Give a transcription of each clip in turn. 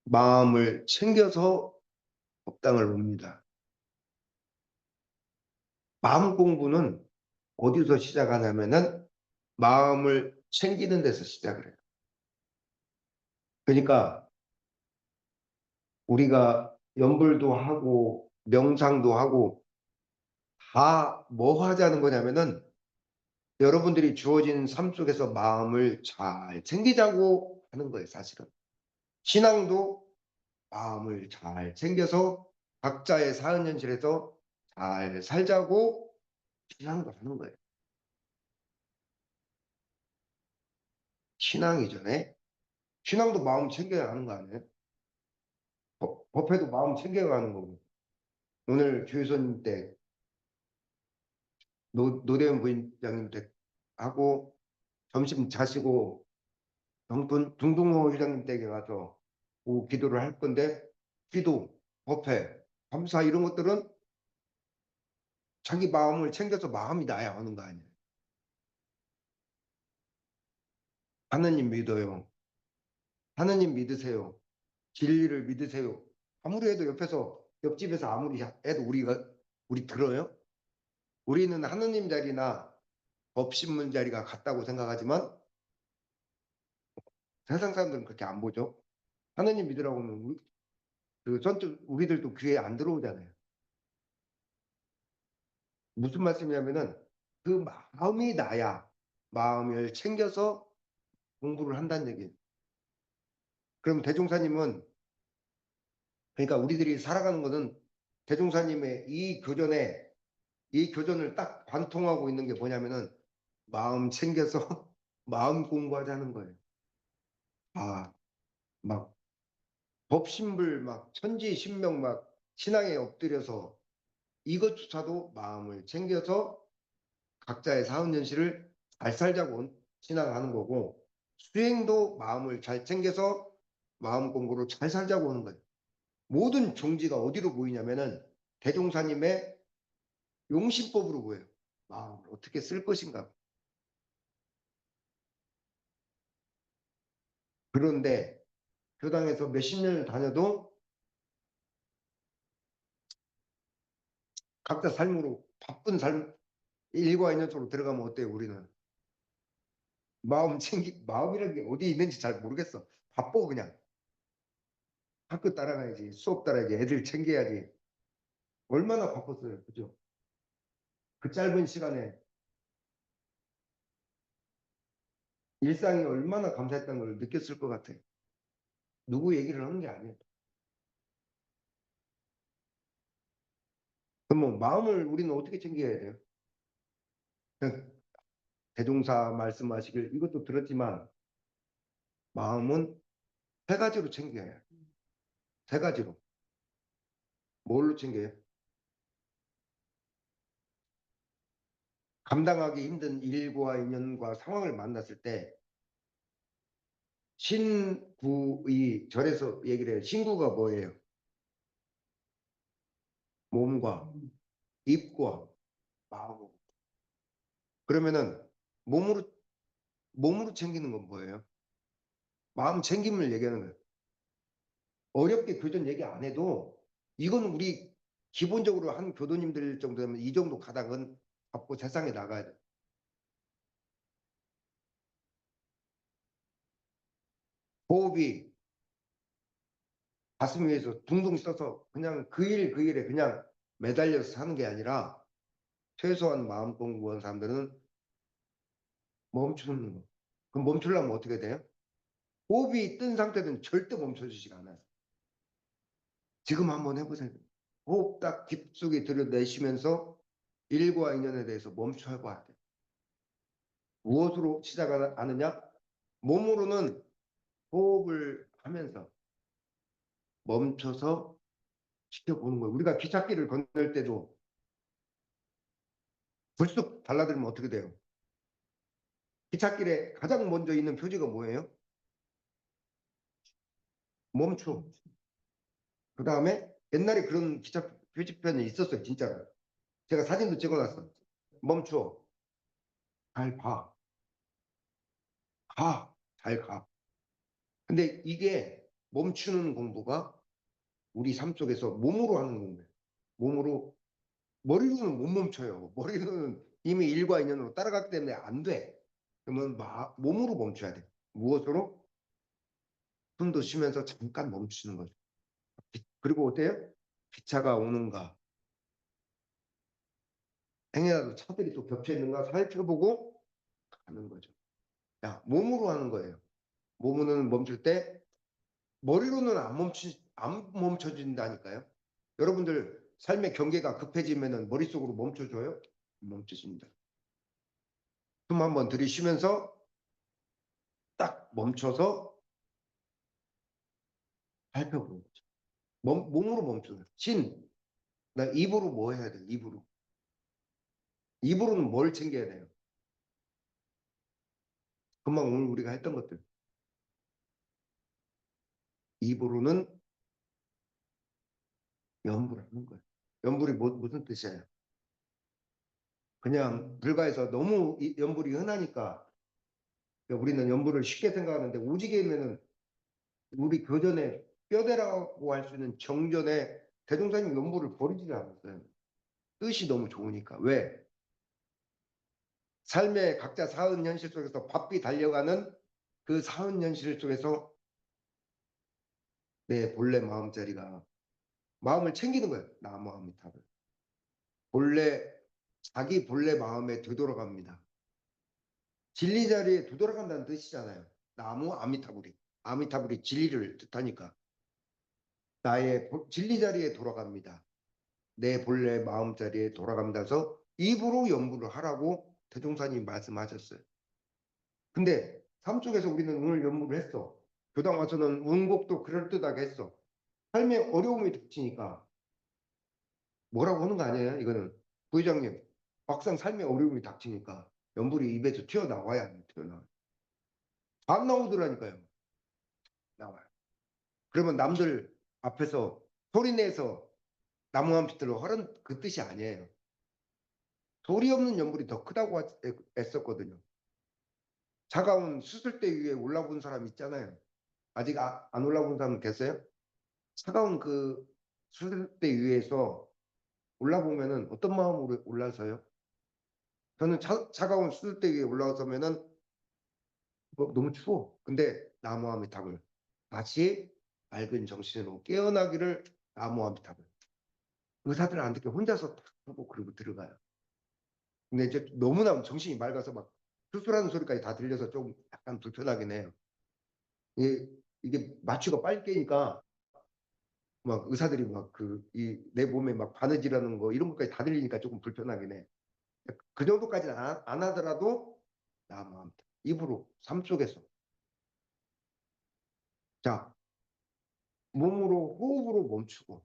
마음을 챙겨서 법당을 옵니다. 마음 공부는 어디서 시작하냐면은 마음을 챙기는 데서 시작을 해요. 그러니까 우리가 연불도 하고 명상도 하고 다 뭐 하자는 거냐면은 여러분들이 주어진 삶 속에서 마음을 잘 챙기자고 하는 거예요, 사실은. 신앙도 마음을 잘 챙겨서 각자의 사은 현실에서 잘 살자고 신앙도 하는 거예요. 신앙 이전에 신앙도 마음 챙겨야 하는 거 아니에요? 법회도 마음 챙겨야 하는 거고. 오늘 주유소님 때 노대현 부인장님 때 하고 점심 자시고 둥둥호 회장님 댁에 가서 오후 기도를 할 건데 기도, 법회, 감사 이런 것들은 자기 마음을 챙겨서 마음이 나야 하는 거 아니에요. 하느님 믿어요. 하느님 믿으세요. 진리를 믿으세요. 아무리 해도 옆에서 옆집에서 아무리 해도 우리 들어요? 우리는 하느님 자리나 법신문 자리가 같다고 생각하지만 세상 사람들은 그렇게 안 보죠. 하느님 믿으라고 하면 그 선뜻 우리들도 귀에 안 들어오잖아요. 무슨 말씀이냐면은 그 마음이 나야 마음을 챙겨서 공부를 한다는 얘기예요. 그럼 대종사님은 그러니까 우리들이 살아가는 것은 대종사님의 이 교전을 딱 관통하고 있는 게 뭐냐면은 마음 챙겨서 마음 공부하자는 거예요. 아, 막 법신불 막 천지신명 막 신앙에 엎드려서 이것조차도 마음을 챙겨서 각자의 사은현실을 잘 살자고 신앙하는 거고 수행도 마음을 잘 챙겨서 마음 공부로 잘 살자고 하는 거예요. 모든 종지가 어디로 보이냐면은 대종사님의 용신법으로 보여요. 마음을 어떻게 쓸 것인가. 그런데 교당에서 몇십 년을 다녀도 각자 삶으로 바쁜 삶 일과인연 속으로 들어가면 어때요? 우리는 마음이라는 게 어디 있는지 잘 모르겠어. 바빠 그냥. 학교 따라가야지, 수업 따라야지, 애들 챙겨야지. 얼마나 바빴어요, 그죠? 그 짧은 시간에 일상이 얼마나 감사했다는 걸 느꼈을 것 같아요. 누구 얘기를 하는 게 아니에요. 그럼 뭐 마음을 우리는 어떻게 챙겨야 돼요? 그냥 대종사 말씀하시길 이것도 들었지만 마음은 세 가지로 챙겨야 해요. 세 가지로. 뭘로 챙겨요? 감당하기 힘든 일과 인연과 상황을 만났을 때 신구의 절에서 얘기를 해요. 신구가 뭐예요? 몸과 입과 마음. 그러면은 몸으로 몸으로 챙기는 건 뭐예요? 마음 챙김을 얘기하는 거예요. 어렵게 교전 얘기 안 해도 이건 우리 기본적으로 한 교도님들 정도면 이 정도 가닥은 잡고 세상에 나가야 돼. 호흡이 가슴 위에서 둥둥 떠서 그냥 그 일에 그냥 매달려서 사는 게 아니라 최소한 마음 공부한 사람들은 멈추는 거. 그럼 멈추려면 어떻게 돼요? 호흡이 뜬 상태는 절대 멈춰주지가 않아요. 지금 한번 해보세요. 호흡 딱 깊숙이 들여내쉬면서 일과 인연에 대해서 멈춰봐야 돼요. 무엇으로 시작하느냐? 몸으로는 호흡을 하면서 멈춰서 지켜보는 거예요. 우리가 기찻길을 건널 때도 불쑥 달라들면 어떻게 돼요? 기찻길에 가장 먼저 있는 표지가 뭐예요? 멈춰. 그 다음에 옛날에 그런 기차 표지편이 있었어요. 진짜로. 제가 사진도 찍어놨어. 멈춰. 잘 봐. 가. 잘 가. 근데 이게 멈추는 공부가 우리 삶 속에서 몸으로 하는 공부예요. 몸으로. 머리로는 못 멈춰요. 머리로는 이미 일과 인연으로 따라가기 때문에 안 돼. 그러면 몸으로 멈춰야 돼. 무엇으로? 숨도 쉬면서 잠깐 멈추는 거죠. 그리고 어때요? 기차가 오는가, 행여라도 차들이 또 겹쳐 있는가 살펴보고 가는 거죠. 야, 몸으로 하는 거예요. 몸으로는 멈출 때 머리로는 안 멈춰진다니까요. 여러분들 삶의 경계가 급해지면은 머릿속으로 멈춰줘요? 멈춰집니다. 숨 한번 들이쉬면서 딱 멈춰서 살펴보는 거죠. 몸으로 멈춰요. 나 입으로 뭐 해야 돼? 입으로. 입으로는 뭘 챙겨야 돼요? 금방 오늘 우리가 했던 것들. 입으로는 연불을 하는 거예요. 연불이 무슨 뜻이에요? 그냥 불가에서 너무 연불이 흔하니까 우리는 연불을 쉽게 생각하는데 오직에는 우리 교전에 뼈대라고 할 수 있는 정전에 대종사님 연불을 버리지 않았어요. 뜻이 너무 좋으니까. 왜? 삶의 각자 사은 현실 속에서 바삐 달려가는 그 사은 현실 속에서 내 본래 마음자리가 마음을 챙기는 거예요. 나무 아미타불. 본래 자기 본래 마음에 되돌아갑니다. 진리 자리에 되돌아간다는 뜻이잖아요. 나무 아미타불이. 아미타불이 진리를 뜻하니까 나의 진리 자리에 돌아갑니다. 내 본래 마음 자리에 돌아갑니다. 해서 입으로 연구를 하라고 대종사님 말씀하셨어요. 근데 삶 속에서 우리는 오늘 연구를 했어. 교당 와서는 운곡도 그럴듯하게 했어. 삶에 어려움이 닥치니까 뭐라고 하는 거 아니에요? 이거는 부회장님 막상 삶에 어려움이 닥치니까 연불이 입에서 튀어나와야 안 튀어나와요. 안 나오더라니까요. 나와요. 그러면 남들 앞에서 소리내서 나무함 pit들로 하는 그 뜻이 아니에요. 소리 없는 연불이 더 크다고 애썼거든요. 차가운 수술대 위에 올라본 사람 있잖아요. 아직 안 올라본 사람 계세요? 차가운 그 수술대 위에서 올라보면은 어떤 마음으로 올라서요? 저는 차가운 수술대 위에 올라서면은 너무 추워. 근데 나무함이 탑을 다시 맑은 정신으로 깨어나기를 나무함이 탑을 의사들은 안 듣게 혼자서 탁 하고 그러고 들어가요. 근데 이제 너무나 정신이 맑아서 막 수술하는 소리까지 다 들려서 좀 약간 불편하긴 해요. 이게 마취가 빨리 깨니까 막 의사들이 막 내 몸에 막 바느질하는 거 이런 것까지 다 들리니까 조금 불편하긴 해. 그 정도까지는 안 하더라도 나 마음 입으로 삶 속에서 자 몸으로 호흡으로 멈추고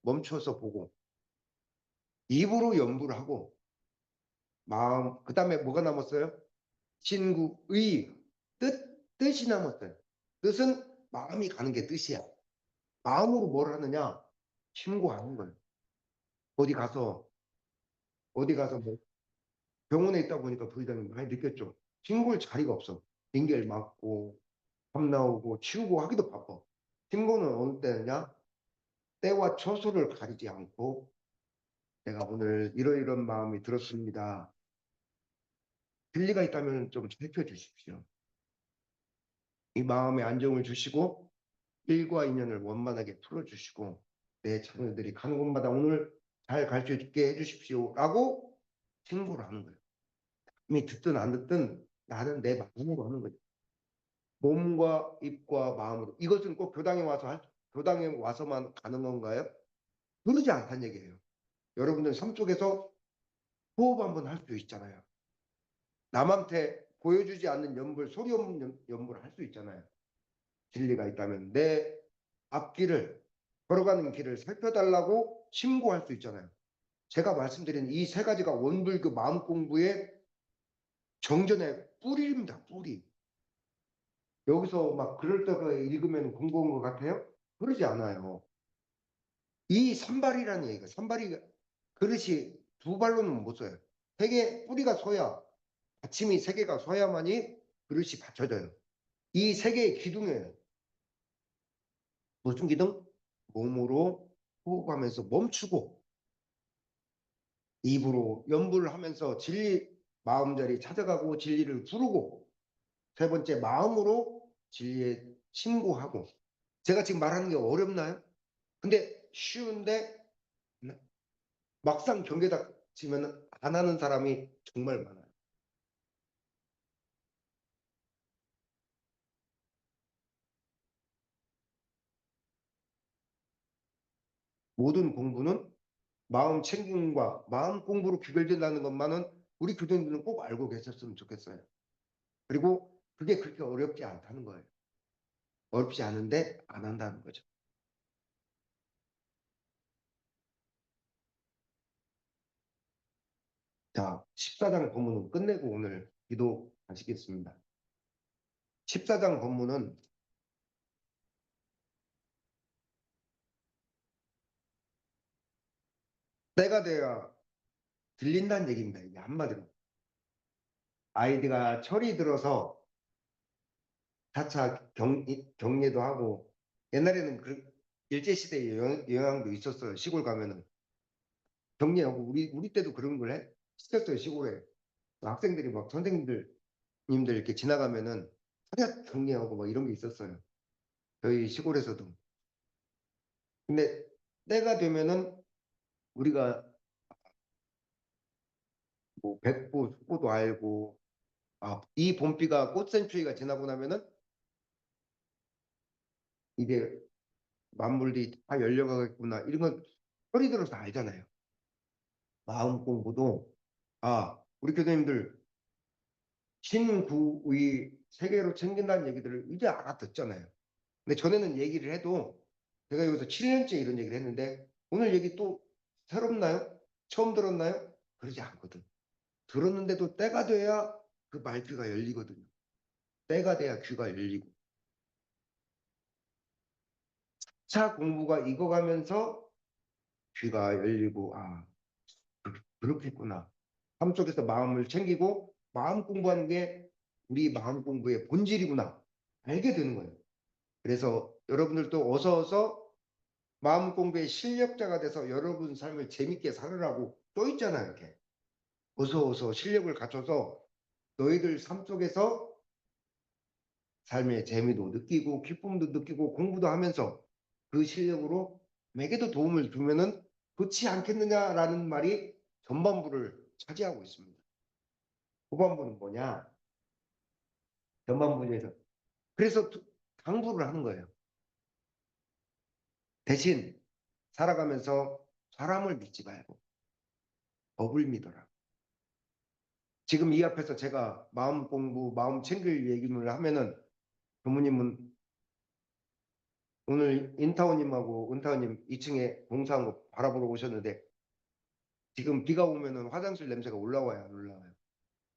멈춰서 보고 입으로 연구를 하고 마음 그 다음에 뭐가 남았어요? 신구의 뜻이 남았어요. 뜻은 마음이 가는 게 뜻이야. 마음으로 뭘 하느냐? 신고하는 거예요. 어디 가서 뭐 병원에 있다 보니까 부의장님 많이 느꼈죠. 신고할 자리가 없어. 링겔 맞고 밥 나오고 치우고 하기도 바빠. 신고는 어느 때냐? 때와 처소를 가리지 않고 내가 오늘 이러이런 마음이 들었습니다. 진리가 있다면 좀 살펴주십시오. 이 마음에 안정을 주시고 일과 인연을 원만하게 풀어주시고 내 자녀들이 가는 곳마다 오늘 잘 갈 수 있게 해주십시오. 라고 신고를 하는 거예요. 이미 듣든 안 듣든 나는 내 마음으로 하는 거죠. 몸과 입과 마음으로. 이것은 꼭 교당에 와서만 가는 건가요? 그러지 않다는 얘기예요. 여러분들 삶 속에서 호흡 한번 할 수 있잖아요. 남한테 보여주지 않는 연불, 소리 없는 연불을 할 수 있잖아요. 진리가 있다면 내 앞길을 걸어가는 길을 살펴달라고 신고할 수 있잖아요. 제가 말씀드린 이 세 가지가 원불교 마음 공부의 정전의 뿌리입니다. 뿌리. 여기서 막 그럴듯하게 읽으면 공부한 것 같아요? 그러지 않아요. 이 산발이라는 얘기가 산발이 그릇이 두 발로는 못 써요. 뿌리가 서야 받침이 세 개가 서야만이 그릇이 받쳐져요. 이 세 개의 기둥이에요. 이 세 개의 기둥을 세 개의 발로 못 써요. 세 개의 뿌리가 서야 받침이 세 개가 서야만이 그릇이 받쳐져요. 이 세 개의 기둥이에요. 이 세 개의 기둥을 노충기등 몸으로 호흡하면서 멈추고 입으로 연불을 하면서 진리 마음자리 찾아가고 진리를 부르고 세 번째 마음으로 진리에 신고하고 제가 지금 말하는 게 어렵나요? 근데 쉬운데 막상 경계 닥치면 안 하는 사람이 정말 많아요. 모든 공부는 마음 챙김과 마음 공부로 귀결된다는 것만은 우리 교도님들은 꼭 알고 계셨으면 좋겠어요. 그리고 그게 그렇게 어렵지 않다는 거예요. 어렵지 않은데 안 한다는 거죠. 자, 14장 본문은 끝내고 오늘 기도 하시겠습니다. 14장 본문은 때가 돼야 들린다는 얘기입니다. 이게 한마디로. 아이디가 철이 들어서 차차 격리도 하고 옛날에는 일제시대의 영향도 있었어요. 시골 가면은 격리하고 우리 때도 그런 걸 시켰어요. 시골에 학생들이 막 선생님들 님들 이렇게 지나가면은 사격 격리하고 막 이런 게 있었어요. 저희 시골에서도. 근데 때가 되면은 우리가 뭐 백보, 숙보도 알고 이 봄비가 꽃샘추위가 지나고 나면은 이제 만물들이 다 열려가겠구나 이런 건 소리 들어서 알잖아요. 마음 공부도 우리 교수님들 신구의 세계로 챙긴다는 얘기들을 이제 알아듣잖아요. 근데 전에는 얘기를 해도 제가 여기서 7년째 이런 얘기를 했는데 오늘 얘기 또 새롭나요? 처음 들었나요? 그러지 않거든. 들었는데도 때가 돼야 그 말귀가 열리거든요. 때가 돼야 귀가 열리고. 차 공부가 익어가면서 귀가 열리고 그렇겠구나. 삶 속에서 마음을 챙기고 마음 공부하는 게 우리 마음 공부의 본질이구나. 알게 되는 거예요. 그래서 여러분들도 어서 마음 공부의 실력자가 돼서 여러분 삶을 재밌게 살으라고 또 있잖아요. 이렇게. 어서 실력을 갖춰서 너희들 삶 속에서 삶의 재미도 느끼고 기쁨도 느끼고 공부도 하면서 그 실력으로 내게도 도움을 주면은 좋지 않겠느냐라는 말이 전반부를 차지하고 있습니다. 후반부는 뭐냐? 전반부에서 그래서 당부를 하는 거예요. 대신 살아가면서 사람을 믿지 말고 법을 믿어라. 지금 이 앞에서 제가 마음 공부, 마음 챙길 얘기를 하면은 부모님은 오늘 인타원님하고 은타원님 2층에 공사한 거 바라보러 오셨는데 지금 비가 오면은 화장실 냄새가 올라와요, 안 올라와요?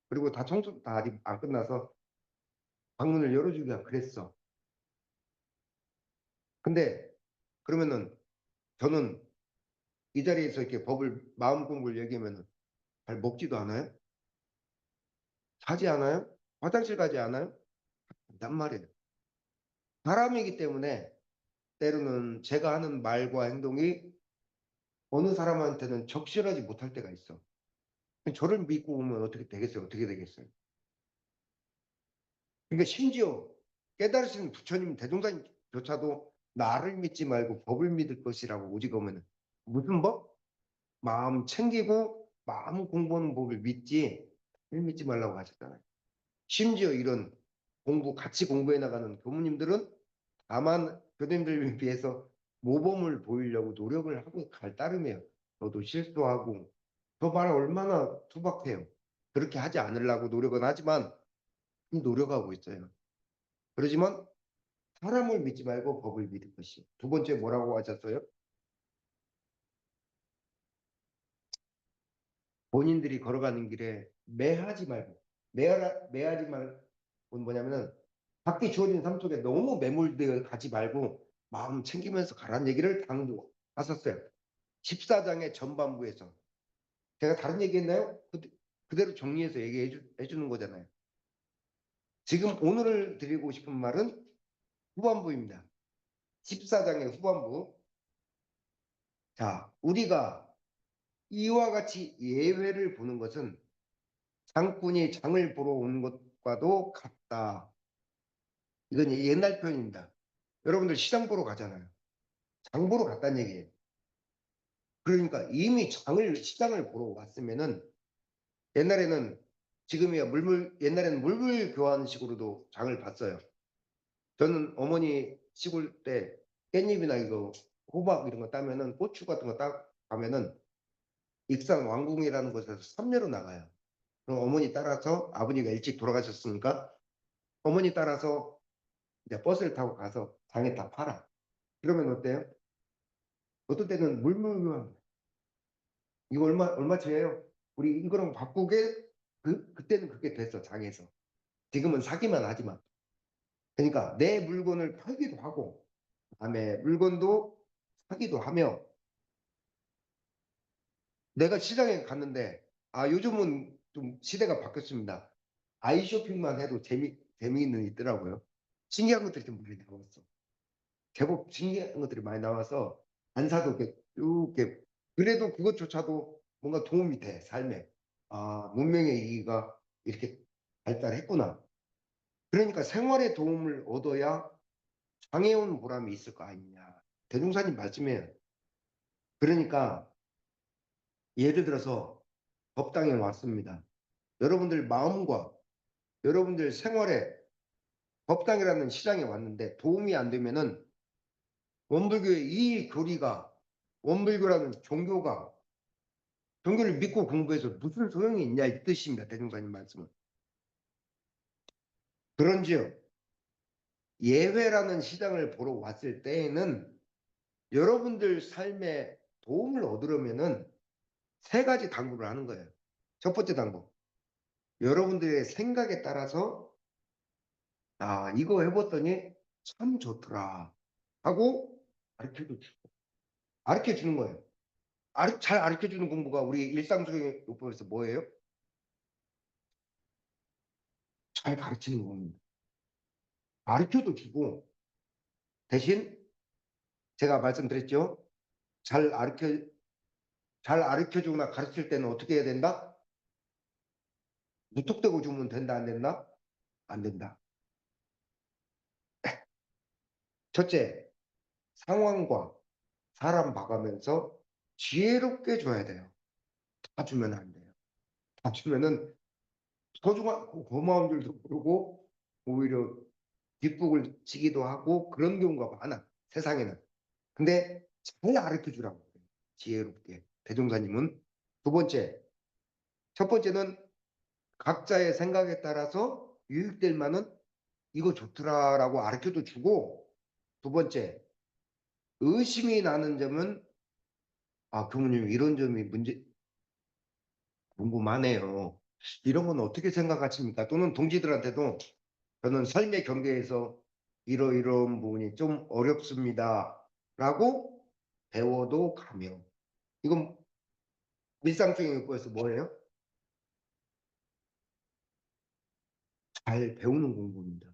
그리고 다 청소 다 아직 안 끝나서 방문을 열어주기가 그랬어. 근데 그러면은 저는 이 자리에서 이렇게 법을 마음 공부를 얘기하면은 잘 먹지도 않아요? 자지 않아요? 화장실 가지 않아요? 난 말이에요. 사람이기 때문에 때로는 제가 하는 말과 행동이 어느 사람한테는 적절하지 못할 때가 있어. 저를 믿고 오면 어떻게 되겠어요? 어떻게 되겠어요? 그러니까 심지어 깨달으시는 부처님 대종사님조차도 나를 믿지 말고 법을 믿을 것이라고 오직 오면 무슨 법? 마음 챙기고 마음 공부하는 법을 믿지 를 믿지 말라고 하셨잖아요. 심지어 이런 같이 공부해 나가는 교무님들은 다만 교수님들에 비해서 모범을 보이려고 노력을 하고 갈 따름이에요. 저도 실수하고 저 말 얼마나 투박해요. 그렇게 하지 않으려고 노력은 하지만 노력하고 있어요. 그러지만 사람을 믿지 말고 법을 믿을 것이. 두 번째 뭐라고 하셨어요? 본인들이 걸어가는 길에 매하지 말고 매하지 말고 뭐냐면은 밖에 주어진 삶 속에 너무 매몰되어 가지 말고 마음 챙기면서 가라는 얘기를 당부하셨어요. 14장의 전반부에서. 제가 다른 얘기 했나요? 그대로 정리해서 얘기해 주는 거잖아요. 지금 오늘을 드리고 싶은 말은 후반부입니다. 14장의 후반부. 자, 우리가 이와 같이 예외를 보는 것은 장꾼이 장을 보러 온 것과도 같다. 이건 옛날 표현입니다. 여러분들 시장 보러 가잖아요. 장 보러 갔다는 얘기예요. 그러니까 이미 시장을 보러 왔으면은 옛날에는 지금이야 옛날에는 물물 교환식으로도 장을 봤어요. 저는 어머니 시골 때 깻잎이나 이거 호박 이런 거 따면은 고추 같은 거 따 가면은 익산 왕궁이라는 곳에서 삼례로 나가요. 그럼 어머니 따라서 아버지가 일찍 돌아가셨으니까 어머니 따라서 이제 버스를 타고 가서 장에 다 팔아. 그러면 어때요? 어떤 때는 물물교환 이거 얼마치예요? 우리 이거랑 바꾸게 그때는 그게 됐어 장에서. 지금은 사기만 하지만. 그러니까 내 물건을 팔기도 하고 남의 물건도 사기도 하며 내가 시장에 갔는데 요즘은 좀 시대가 바뀌었습니다. 아이쇼핑만 해도 재미있는 있더라고요. 신기한 것들이 좀 많이 나왔어. 제법 신기한 것들이 많이 나와서 안 사도 이렇게 쭉 이렇게 그래도 그것조차도 뭔가 도움이 돼 삶에. 문명의 이기가 이렇게 발달했구나. 그러니까 생활에 도움을 얻어야 장애온 보람이 있을 거 아니냐. 대종사님 말씀에 그러니까 예를 들어서 법당에 왔습니다. 여러분들 마음과 여러분들 생활에 법당이라는 시장에 왔는데 도움이 안 되면은 원불교의 이 교리가 원불교라는 종교를 믿고 공부해서 무슨 소용이 있냐 이 뜻입니다. 대종사님 말씀은. 그런지요. 예회라는 시장을 보러 왔을 때에는 여러분들 삶에 도움을 얻으려면은 세 가지 당부를 하는 거예요. 첫 번째 당부. 여러분들의 생각에 따라서 이거 해봤더니 참 좋더라 하고 가르쳐 주는 거예요. 잘 가르쳐 주는 공부가 우리 일상수행요법에서 뭐예요? 잘 가르치는 겁니다. 가르쳐도 주고 대신 제가 말씀드렸죠. 잘 가르쳐 주거나 가르칠 때는 어떻게 해야 된다? 무턱대고 주면 된다 안 된다? 안 된다. 첫째, 상황과 사람 봐가면서 지혜롭게 줘야 돼요. 다 주면 안 돼요. 다 주면은 소중한 고마운 줄도 모르고 오히려 뒷북을 치기도 하고 그런 경우가 많아 세상에는. 근데 잘 가르쳐 주라고 그래요. 지혜롭게. 대종사님은 두 번째, 첫 번째는 각자의 생각에 따라서 유익될 만은 이거 좋더라라고 가르쳐도 주고 두 번째, 의심이 나는 점은 교무님 이런 점이 궁금하네요. 이런 건 어떻게 생각하십니까? 또는 동지들한테도 저는 삶의 경계에서 이러이러한 부분이 좀 어렵습니다. 라고 배워도 가며 이건 일상적인 요구에서 뭐예요? 잘 배우는 공부입니다.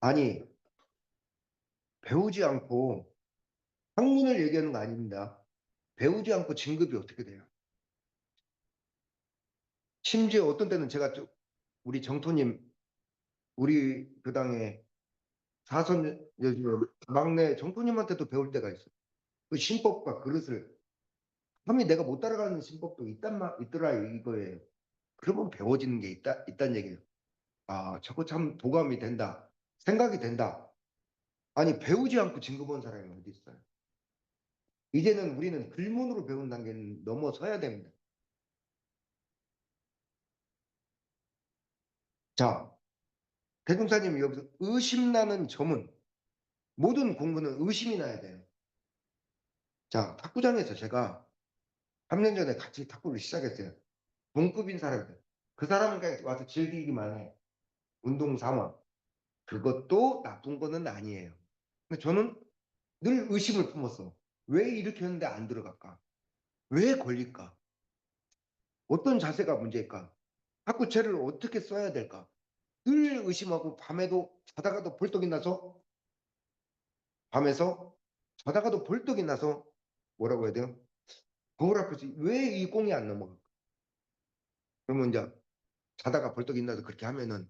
아니 배우지 않고 학문을 얘기하는 거 아닙니다. 배우지 않고 진급이 어떻게 돼요? 심지어 어떤 때는 제가 우리 정토님 우리 교당에 사선 막내 정토님한테도 배울 때가 있어요. 그 신법과 그릇을 감히 내가 못 따라가는 신법도 있더라 이거예요. 그러면 배워지는 게 있다는 얘기예요. 저거 참 도감이 된다. 생각이 된다. 아니 배우지 않고 진급한 사람이 어디 있어요? 이제는 우리는 글문으로 배운 단계는 넘어서야 됩니다. 자, 대종사님이 여기서 의심나는 점은 모든 공부는 의심이 나야 돼요. 자, 탁구장에서 제가 3년 전에 같이 탁구를 시작했어요. 동급인 사람들. 그 사람은 그냥 와서 즐기기만 해. 운동 삼아. 그것도 나쁜 거는 아니에요. 근데 저는 늘 의심을 품었어. 왜 이렇게 했는데 안 들어갈까? 왜 걸릴까? 어떤 자세가 문제일까? 탁구채를 어떻게 써야 될까? 늘 의심하고 밤에도 자다가도 벌떡 일어나서 밤에서 자다가도 벌떡 일어나서 뭐라고 해야 돼요? 거울 앞에서 왜 이 공이 안 넘어가? 그러면 이제 자다가 벌떡 일어나서 그렇게 하면은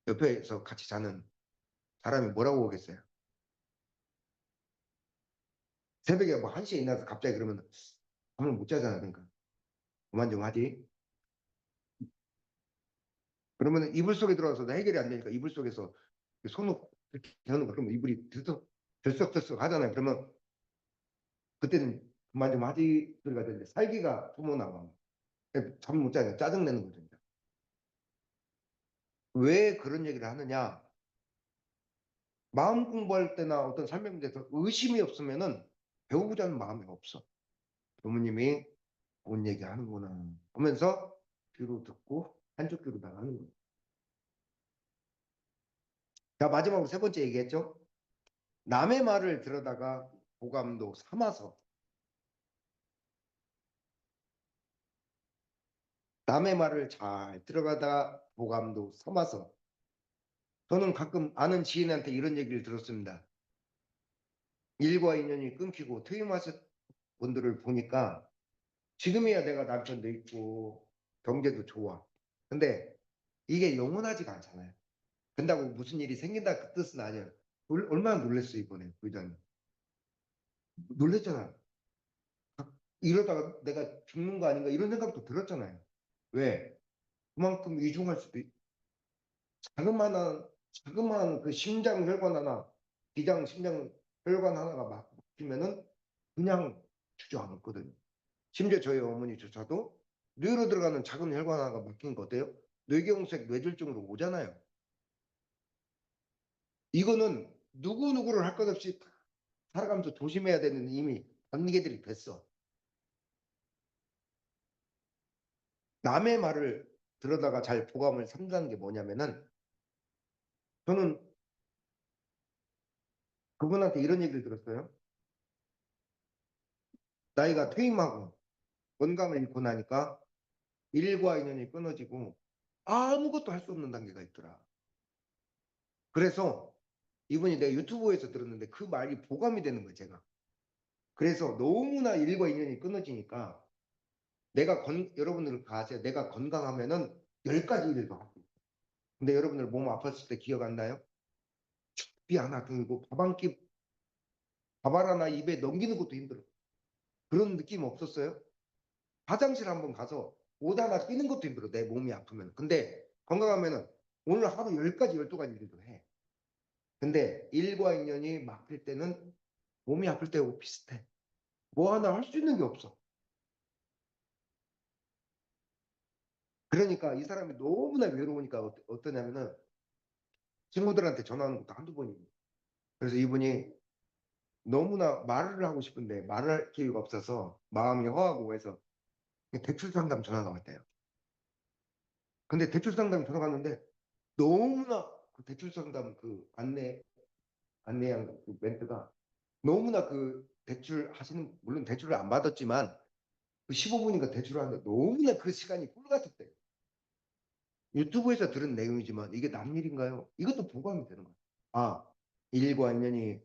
옆에서 같이 자는 사람이 뭐라고 오겠어요? 새벽에 뭐 1시에 일어나서 갑자기 그러면 잠을 못 자잖아. 그러니까 그만 좀 하지. 그러면 이불 속에 들어가서 해결이 안 되니까 이불 속에서 손을 이렇게 하는 거 그러면 이불이 들썩들썩 하잖아요. 그러면 그때는 그만 좀 하지 소리가 되는데 살기가 소문나고 잠 못 자니까 짜증내는 거죠. 왜 그런 얘기를 하느냐? 마음 공부할 때나 어떤 삶의 문제에서 의심이 없으면은 배우고자 하는 마음이 없어. 부모님이 온 얘기 하는구나 하면서 귀로 듣고 한쪽 귀로 나가는 거예요. 자, 마지막으로 세 번째 얘기했죠. 남의 말을 들어다가 보감도 삼아서 남의 말을 잘 들어가다 보감도 삼아서 저는 가끔 아는 지인한테 이런 얘기를 들었습니다. 일과 인연이 끊기고 퇴임하신 분들을 보니까 지금이야 내가 남편도 있고 경제도 좋아. 근데 이게 영원하지가 않잖아요. 근다고 무슨 일이 생긴다 그 뜻은 아니에요. 얼마나 놀랬어 이번에 부장님. 놀랬잖아요. 이러다가 내가 죽는 거 아닌가 이런 생각도 들었잖아요. 왜? 그만큼 이중할 수도 자그마한 그 심장 혈관 하나, 비장 심장 혈관 하나가 막히면은 그냥 주저앉거든요. 심지어 저희 어머니조차도 뇌로 들어가는 작은 혈관 하나가 막힌 거 어때요? 뇌경색, 뇌졸중으로 오잖아요. 이거는 누구누구를 할 것 없이 살아가면서 조심해야 되는 이미 단계들이 됐어. 남의 말을 들어다가 잘 보감을 삼는 게 뭐냐면은 저는 그분한테 이런 얘기를 들었어요. 나이가 퇴임하고 건강을 잃고 나니까 일과 인연이 끊어지고 아무것도 할 수 없는 단계가 있더라. 그래서 이분이 내가 유튜브에서 들었는데 그 말이 보감이 되는 거예요, 제가. 그래서 너무나 일과 인연이 끊어지니까 여러분들 가세요. 내가 건강하면은 10가지 일을 더 하고. 근데 여러분들 몸 아팠을 때 기억 안 나요? 비 하나 들고 밥 하나 입에 넘기는 것도 힘들어. 그런 느낌 없었어요? 화장실 한번 가서 옷 하나 뛰는 것도 힘들어. 내 몸이 아프면. 근데 건강하면은 오늘 하루 10가지, 12가지 일도 해. 근데 일과 인연이 막힐 때는 몸이 아플 때하고 비슷해. 뭐 하나 할 수 있는 게 없어. 그러니까 이 사람이 너무나 외로우니까 어떠냐면은 친구들한테 전화하는 것도 한두 번이고. 그래서 이분이 너무나 말을 하고 싶은데 말을 할 기회가 없어서 마음이 허하고 해서 대출 상담 전화가 왔대요. 근데 대출 상담 전화가 왔는데 너무나 그 대출 상담 그 안내한 그 멘트가 너무나 그 대출 하시는 물론 대출을 안 받았지만 그 15분인가 대출을 하는데 너무나 그 시간이 꿀 같았대. 유튜브에서 들은 내용이지만 이게 남 일인가요? 이것도 보강이 되는 거야. 아, 일과 인연이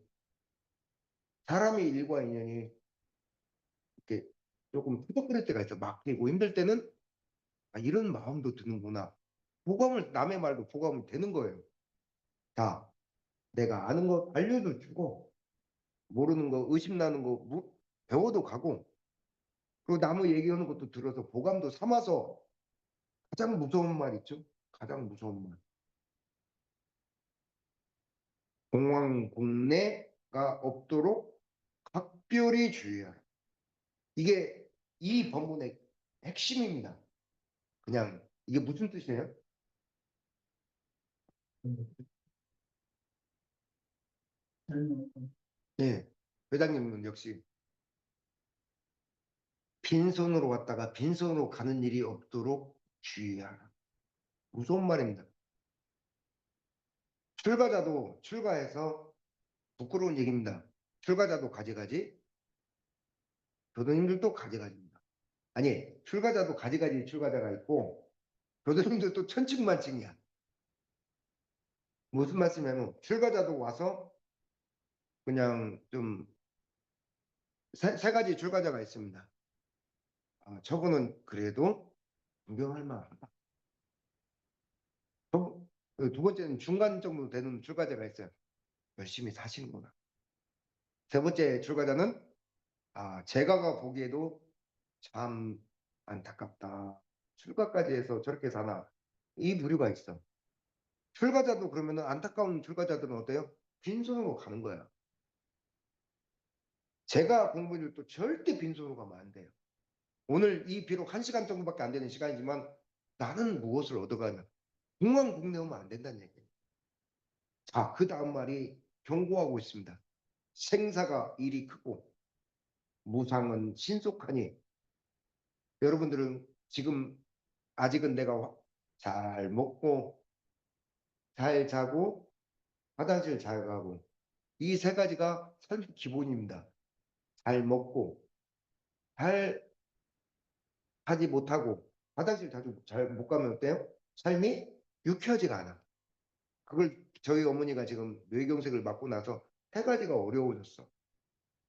사람의 일과 인연이 이렇게 조금 투덕거릴 때가 있어. 막히고 힘들 때는 아, 이런 마음도 드는구나. 보감을 남의 말도 보감이 되는 거예요. 자, 내가 아는 거 알려도 주고 모르는 거 의심 나는 거 배워도 가고 그리고 남의 얘기하는 것도 들어서 보감도 삼아서 가장 무서운 말 있죠? 가장 무서운 말. 공황공내가 없도록 각별히 주의하라. 이게 이 본문의 핵심입니다. 그냥 이게 무슨 뜻이에요? 네. 회장님은 역시 빈손으로 왔다가 빈손으로 가는 일이 없도록 주의하라. 무서운 말입니다. 출가자도 출가해서 부끄러운 얘기입니다. 출가자도 가지가지, 교도님들도 가지가지입니다. 아니, 출가자도 가지가지 출가자가 있고, 교도님들도 천칭만칭이야. 무슨 말씀이냐면, 출가자도 와서 그냥 좀 세 가지 출가자가 있습니다. 저거는 그래도 존경할 만하다. 두 번째는 중간 정도 되는 출가자가 있어요. 열심히 사시는구나. 세 번째 출가자는 제가가 보기에도 참 안타깝다. 출가까지 해서 저렇게 사나. 이 부류가 있어. 출가자도 그러면 안타까운 출가자들은 어때요? 빈손으로 가는 거야. 제가 공부를 또 절대 빈손으로 가면 안 돼요. 오늘 이 비록 1시간 정도밖에 안 되는 시간이지만 나는 무엇을 얻어가냐. 공항 국내 오면 안 된다는 얘기예요. 자, 그 다음 말이 경고하고 있습니다. 생사가 일이 크고 무상은 신속하니 여러분들은 지금 아직은 내가 잘 먹고 잘 자고 화장실 잘 가고 이 세 가지가 삶의 기본입니다. 잘 먹고 잘 하지 못하고 화장실 자주 잘 못 가면 어때요? 삶이 유쾌하지가 않아. 그걸 저희 어머니가 지금 뇌경색을 맞고 나서 세 가지가 어려워졌어.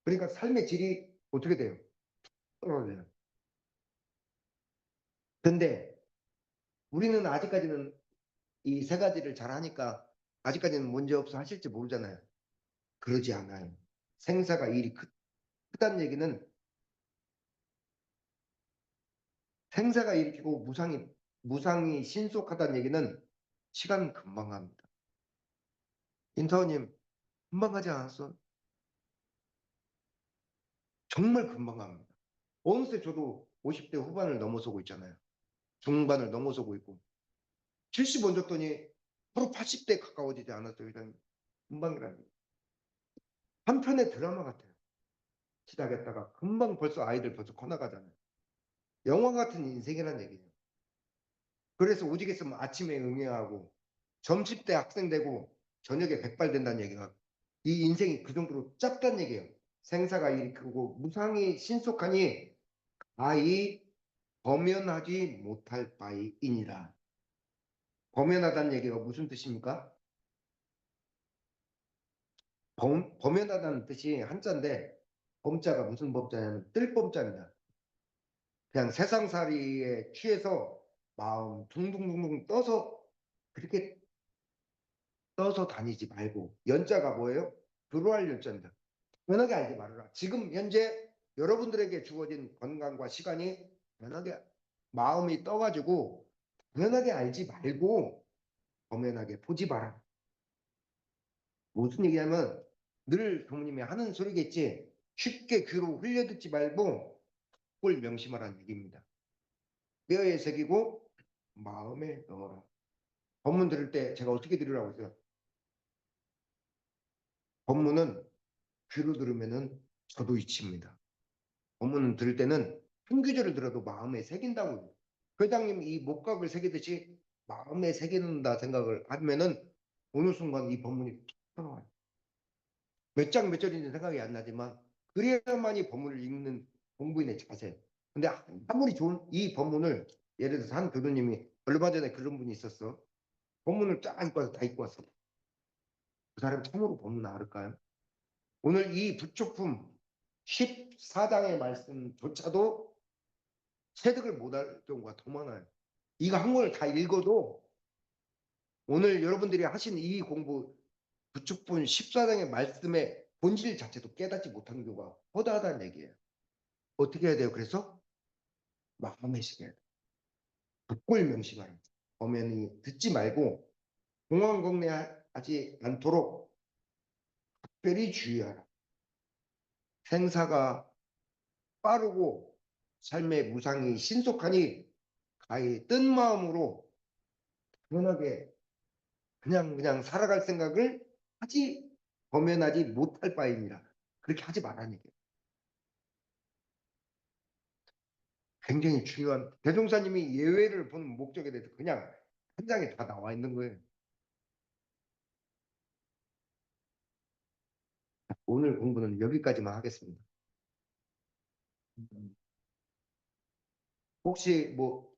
그러니까 삶의 질이 어떻게 돼요? 떨어져요. 근데 우리는 아직까지는 이 세 가지를 잘 하니까 아직까지는 문제 없어 하실지 모르잖아요. 그러지 않아요. 생사가 일이 크다는 얘기는 생사가 일으키고 무상이 신속하다는 얘기는 시간 금방 갑니다. 인터님 금방 가지 않았어? 정말 금방 갑니다. 어느새 저도 50대 후반을 넘어서고 있잖아요. 중반을 넘어서고 있고 70 얹었더니 바로 80대 가까워지지 않았어요. 일단 금방이라는 한 편의 드라마 같아요. 시작했다가 금방 벌써 아이들 벌써 커나가잖아요. 영화 같은 인생이라는 얘기예요. 그래서 오직 있으면 아침에 응애하고 점심 때 학생 되고 저녁에 백발 된다는 얘기가 이 인생이 그 정도로 짧다는 얘기예요. 생사가 일이크고 무상이 신속하니 아이 범연하지 못할 바이니라. 범연하다는 얘기가 무슨 뜻입니까? 범연하다는 뜻이 한자인데 범자가 무슨 범자냐면 뜰범자입니다. 그냥 세상살이에 취해서 마음 둥둥둥둥 떠서 그렇게 떠서 다니지 말고 연자가 뭐예요? 불호할 연자입니다. 편하게 알지 말아라. 지금 현재 여러분들에게 주어진 건강과 시간이 편하게 마음이 떠가지고 편하게 알지 말고 엄연하게 보지 마라. 무슨 얘기냐면 늘 부모님이 하는 소리겠지. 쉽게 귀로 흘려듣지 말고 그걸 명심하라는 얘기입니다. 뼈에 새기고 마음에 넣어라. 법문 들을 때 제가 어떻게 들으라고 했어요? 법문은 귀로 들으면은 저도 잊힙니다. 법문 들을 때는 한 구절을 들어도 마음에 새긴다고. 회장님 이 목각을 새기듯이 마음에 새긴다 생각을 하면은 어느 순간 이 법문이 툭 들어와요. 몇 장 몇 절인지 생각이 안 나지만 그래야만이 법문을 읽는 공부인의 자세. 근데 아무리 좋은 이 법문을 예를 들어서 한 교수님이 얼마 전에 그런 분이 있었어. 법문을 쫙 읽고 와서 다 읽고 왔어. 그 사람 참으로 법문 알을까요? 오늘 이 부촉품 14장의 말씀조차도 체득을 못할 경우가 더 많아요. 이거 한 권을 다 읽어도 오늘 여러분들이 하신 이 공부 부축분 14장의 말씀의 본질 자체도 깨닫지 못하는 경우가 허다하다는 얘기예요. 어떻게 해야 돼요? 그래서 마음에 새겨야 돼요. 북골 명심하라. 엄연히 듣지 말고 공황공래하지 않도록 특별히 주의하라. 생사가 빠르고 삶의 무상이 신속하니 가히 뜬 마음으로 편하게 그냥 살아갈 생각을 하지 범연하지 못할 바입니다. 그렇게 하지 말라는 얘기예요. 굉장히 중요한 대종사님이 예외를 본 목적에 대해서 그냥 한 장에 다 나와 있는 거예요. 오늘 공부는 여기까지만 하겠습니다. 혹시 뭐